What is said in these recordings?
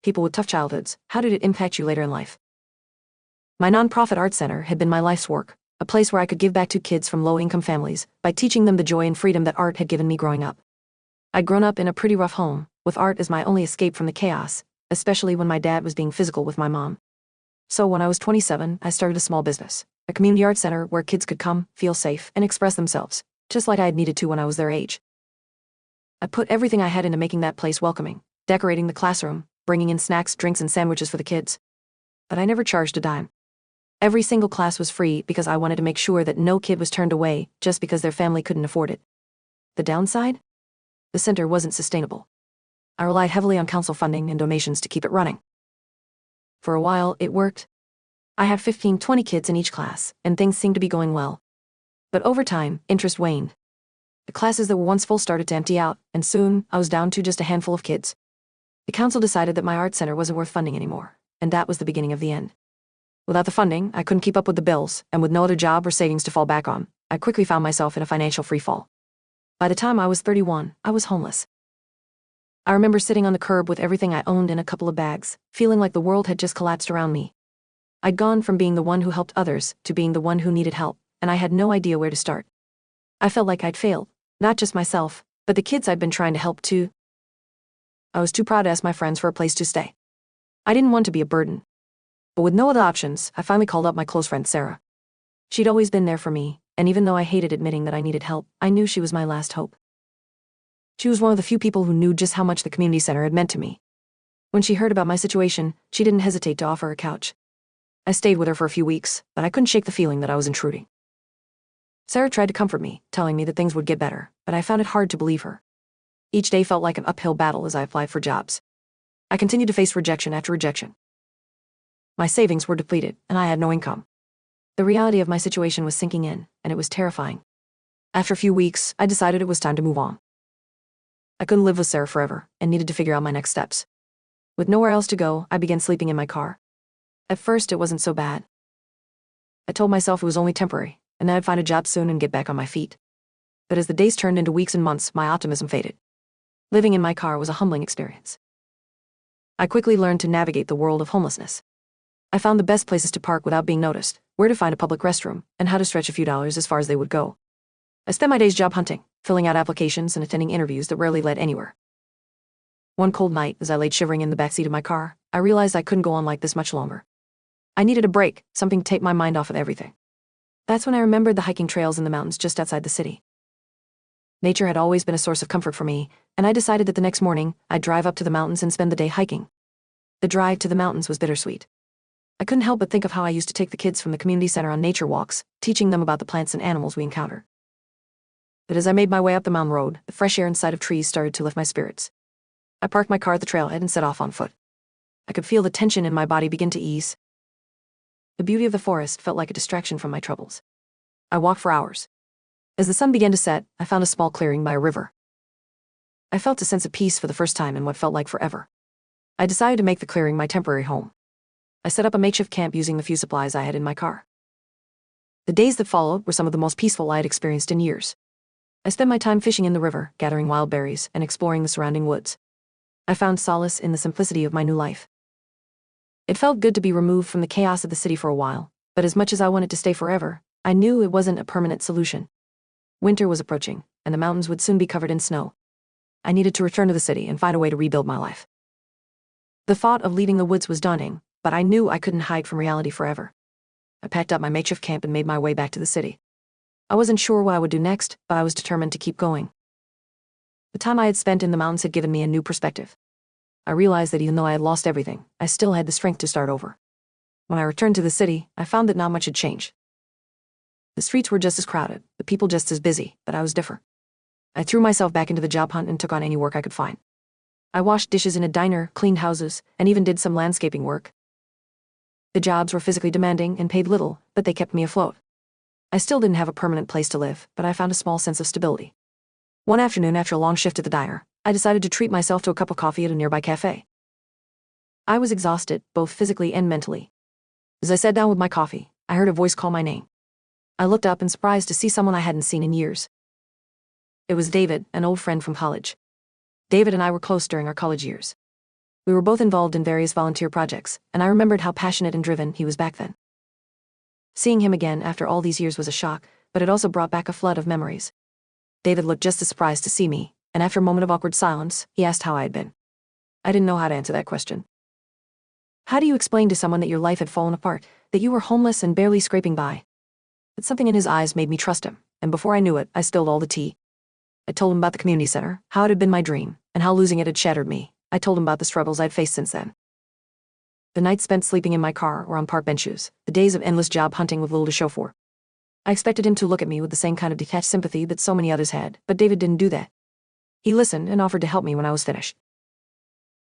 people with tough childhoods, how did it impact you later in life? My nonprofit art center had been my life's work, a place where I could give back to kids from low-income families by teaching them the joy and freedom that art had given me growing up. I'd grown up in a pretty rough home, with art as my only escape from the chaos, especially when my dad was being physical with my mom. So when I was 27, I started a small business, a community art center where kids could come, feel safe, and express themselves, just like I had needed to when I was their age. I put everything I had into making that place welcoming, decorating the classroom, bringing in snacks, drinks, and sandwiches for the kids. But I never charged a dime. Every single class was free because I wanted to make sure that no kid was turned away just because their family couldn't afford it. The downside? The center wasn't sustainable. I relied heavily on council funding and donations to keep it running. For a while, it worked. I had 15-20 kids in each class, and things seemed to be going well. But over time, interest waned. The classes that were once full started to empty out, and soon, I was down to just a handful of kids. The council decided that my art center wasn't worth funding anymore, and that was the beginning of the end. Without the funding, I couldn't keep up with the bills, and with no other job or savings to fall back on, I quickly found myself in a financial freefall. By the time I was 31, I was homeless. I remember sitting on the curb with everything I owned in a couple of bags, feeling like the world had just collapsed around me. I'd gone from being the one who helped others to being the one who needed help, and I had no idea where to start. I felt like I'd failed, not just myself, but the kids I'd been trying to help too. I was too proud to ask my friends for a place to stay. I didn't want to be a burden. But with no other options, I finally called up my close friend Sarah. She'd always been there for me, and even though I hated admitting that I needed help, I knew she was my last hope. She was one of the few people who knew just how much the community center had meant to me. When she heard about my situation, she didn't hesitate to offer a couch. I stayed with her for a few weeks, but I couldn't shake the feeling that I was intruding. Sarah tried to comfort me, telling me that things would get better, but I found it hard to believe her. Each day felt like an uphill battle as I applied for jobs. I continued to face rejection after rejection. My savings were depleted, and I had no income. The reality of my situation was sinking in, and it was terrifying. After a few weeks, I decided it was time to move on. I couldn't live with Sarah forever, and needed to figure out my next steps. With nowhere else to go, I began sleeping in my car. At first, it wasn't so bad. I told myself it was only temporary, and that I'd find a job soon and get back on my feet. But as the days turned into weeks and months, my optimism faded. Living in my car was a humbling experience. I quickly learned to navigate the world of homelessness. I found the best places to park without being noticed, where to find a public restroom, and how to stretch a few dollars as far as they would go. I spent my days job hunting, filling out applications and attending interviews that rarely led anywhere. One cold night, as I laid shivering in the backseat of my car, I realized I couldn't go on like this much longer. I needed a break, something to take my mind off of everything. That's when I remembered the hiking trails in the mountains just outside the city. Nature had always been a source of comfort for me, and I decided that the next morning, I'd drive up to the mountains and spend the day hiking. The drive to the mountains was bittersweet. I couldn't help but think of how I used to take the kids from the community center on nature walks, teaching them about the plants and animals we encounter. But as I made my way up the mountain road, the fresh air and sight of trees started to lift my spirits. I parked my car at the trailhead and set off on foot. I could feel the tension in my body begin to ease. The beauty of the forest felt like a distraction from my troubles. I walked for hours. As the sun began to set, I found a small clearing by a river. I felt a sense of peace for the first time in what felt like forever. I decided to make the clearing my temporary home. I set up a makeshift camp using the few supplies I had in my car. The days that followed were some of the most peaceful I had experienced in years. I spent my time fishing in the river, gathering wild berries, and exploring the surrounding woods. I found solace in the simplicity of my new life. It felt good to be removed from the chaos of the city for a while, but as much as I wanted to stay forever, I knew it wasn't a permanent solution. Winter was approaching, and the mountains would soon be covered in snow. I needed to return to the city and find a way to rebuild my life. The thought of leaving the woods was daunting, but I knew I couldn't hide from reality forever. I packed up my makeshift camp and made my way back to the city. I wasn't sure what I would do next, but I was determined to keep going. The time I had spent in the mountains had given me a new perspective. I realized that even though I had lost everything, I still had the strength to start over. When I returned to the city, I found that not much had changed. The streets were just as crowded, the people just as busy, but I was different. I threw myself back into the job hunt and took on any work I could find. I washed dishes in a diner, cleaned houses, and even did some landscaping work. The jobs were physically demanding and paid little, but they kept me afloat. I still didn't have a permanent place to live, but I found a small sense of stability. One afternoon, after a long shift at the diner, I decided to treat myself to a cup of coffee at a nearby cafe. I was exhausted, both physically and mentally. As I sat down with my coffee, I heard a voice call my name. I looked up and surprised to see someone I hadn't seen in years. It was David, an old friend from college. David and I were close during our college years. We were both involved in various volunteer projects, and I remembered how passionate and driven he was back then. Seeing him again after all these years was a shock, but it also brought back a flood of memories. David looked just as surprised to see me, and after a moment of awkward silence, he asked how I had been. I didn't know how to answer that question. How do you explain to someone that your life had fallen apart, that you were homeless and barely scraping by? But something in his eyes made me trust him, and before I knew it, I spilled all the tea. I told him about the community center, how it had been my dream, and how losing it had shattered me. I told him about the struggles I'd faced since then. The nights spent sleeping in my car or on park benches, the days of endless job hunting with little to show for. I expected him to look at me with the same kind of detached sympathy that so many others had, but David didn't do that. He listened and offered to help me when I was finished.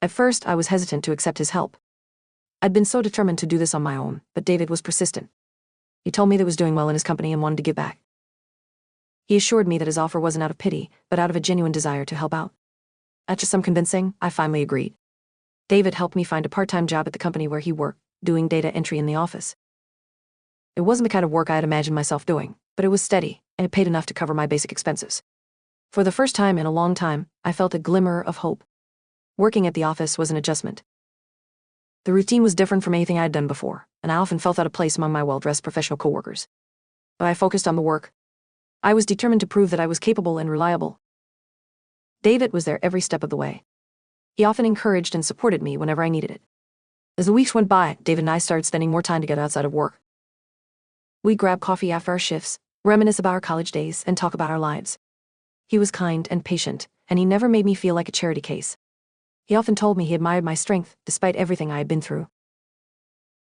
At first, I was hesitant to accept his help. I'd been so determined to do this on my own, but David was persistent. He told me that he was doing well in his company and wanted to give back. He assured me that his offer wasn't out of pity, but out of a genuine desire to help out. After some convincing, I finally agreed. David helped me find a part-time job at the company where he worked, doing data entry in the office. It wasn't the kind of work I had imagined myself doing, but it was steady, and it paid enough to cover my basic expenses. For the first time in a long time, I felt a glimmer of hope. Working at the office was an adjustment. The routine was different from anything I had done before, and I often felt out of place among my well-dressed professional coworkers. But I focused on the work. I was determined to prove that I was capable and reliable. David was there every step of the way. He often encouraged and supported me whenever I needed it. As the weeks went by, David and I started spending more time together outside of work. We'd grab coffee after our shifts, reminisce about our college days, and talk about our lives. He was kind and patient, and he never made me feel like a charity case. He often told me he admired my strength, despite everything I had been through.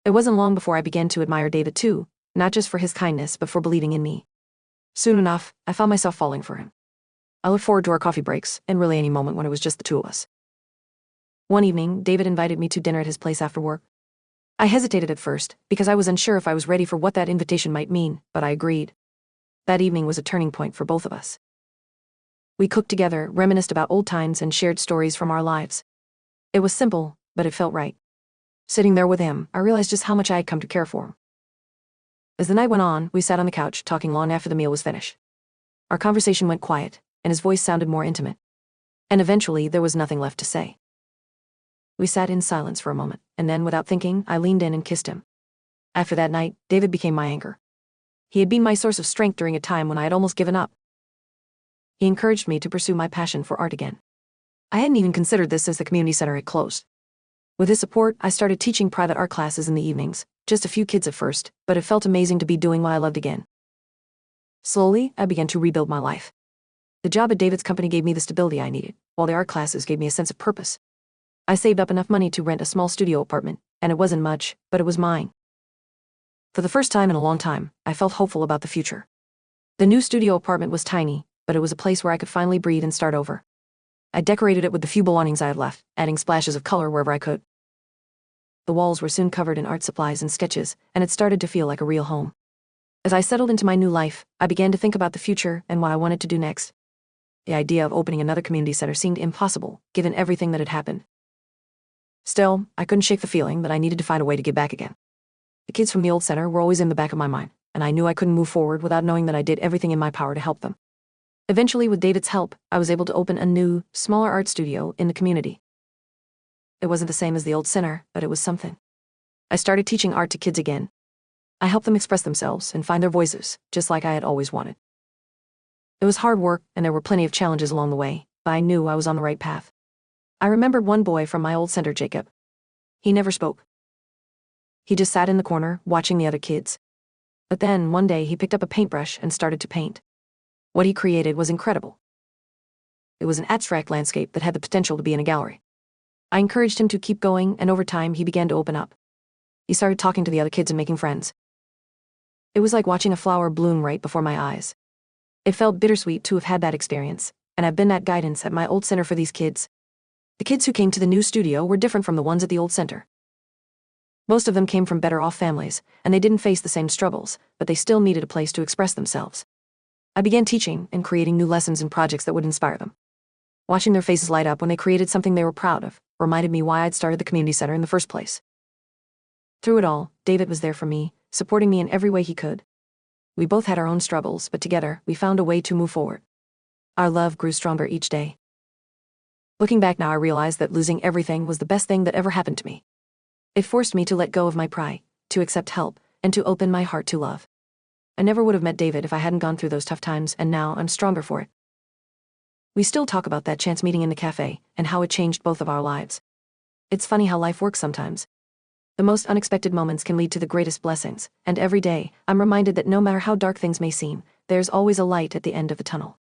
It wasn't long before I began to admire David too, not just for his kindness, but for believing in me. Soon enough, I found myself falling for him. I looked forward to our coffee breaks, and really any moment when it was just the two of us. One evening, David invited me to dinner at his place after work. I hesitated at first, because I was unsure if I was ready for what that invitation might mean, but I agreed. That evening was a turning point for both of us. We cooked together, reminisced about old times, and shared stories from our lives. It was simple, but it felt right. Sitting there with him, I realized just how much I had come to care for him. As the night went on, we sat on the couch, talking long after the meal was finished. Our conversation went quiet, and his voice sounded more intimate. And eventually, there was nothing left to say. We sat in silence for a moment, and then, without thinking, I leaned in and kissed him. After that night, David became my anchor. He had been my source of strength during a time when I had almost given up. He encouraged me to pursue my passion for art again. I hadn't even considered this since the community center had closed. With his support, I started teaching private art classes in the evenings, just a few kids at first, but it felt amazing to be doing what I loved again. Slowly, I began to rebuild my life. The job at David's company gave me the stability I needed, while the art classes gave me a sense of purpose. I saved up enough money to rent a small studio apartment, and it wasn't much, but it was mine. For the first time in a long time, I felt hopeful about the future. The new studio apartment was tiny, but it was a place where I could finally breathe and start over. I decorated it with the few belongings I had left, adding splashes of color wherever I could. The walls were soon covered in art supplies and sketches, and it started to feel like a real home. As I settled into my new life, I began to think about the future and what I wanted to do next. The idea of opening another community center seemed impossible, given everything that had happened. Still, I couldn't shake the feeling that I needed to find a way to get back again. The kids from the old center were always in the back of my mind, and I knew I couldn't move forward without knowing that I did everything in my power to help them. Eventually, with David's help, I was able to open a new, smaller art studio in the community. It wasn't the same as the old center, but it was something. I started teaching art to kids again. I helped them express themselves and find their voices, just like I had always wanted. It was hard work, and there were plenty of challenges along the way, but I knew I was on the right path. I remembered one boy from my old center, Jacob. He never spoke. He just sat in the corner, watching the other kids. But then, one day, he picked up a paintbrush and started to paint. What he created was incredible. It was an abstract landscape that had the potential to be in a gallery. I encouraged him to keep going, and over time, he began to open up. He started talking to the other kids and making friends. It was like watching a flower bloom right before my eyes. It felt bittersweet to have had that experience, and I've been that guidance at my old center for these kids. The kids who came to the new studio were different from the ones at the old center. Most of them came from better-off families, and they didn't face the same struggles, but they still needed a place to express themselves. I began teaching and creating new lessons and projects that would inspire them. Watching their faces light up when they created something they were proud of reminded me why I'd started the community center in the first place. Through it all, David was there for me, supporting me in every way he could. We both had our own struggles, but together, we found a way to move forward. Our love grew stronger each day. Looking back now, I realize that losing everything was the best thing that ever happened to me. It forced me to let go of my pride, to accept help, and to open my heart to love. I never would have met David if I hadn't gone through those tough times, and now I'm stronger for it. We still talk about that chance meeting in the cafe, and how it changed both of our lives. It's funny how life works sometimes. The most unexpected moments can lead to the greatest blessings, and every day, I'm reminded that no matter how dark things may seem, there's always a light at the end of the tunnel.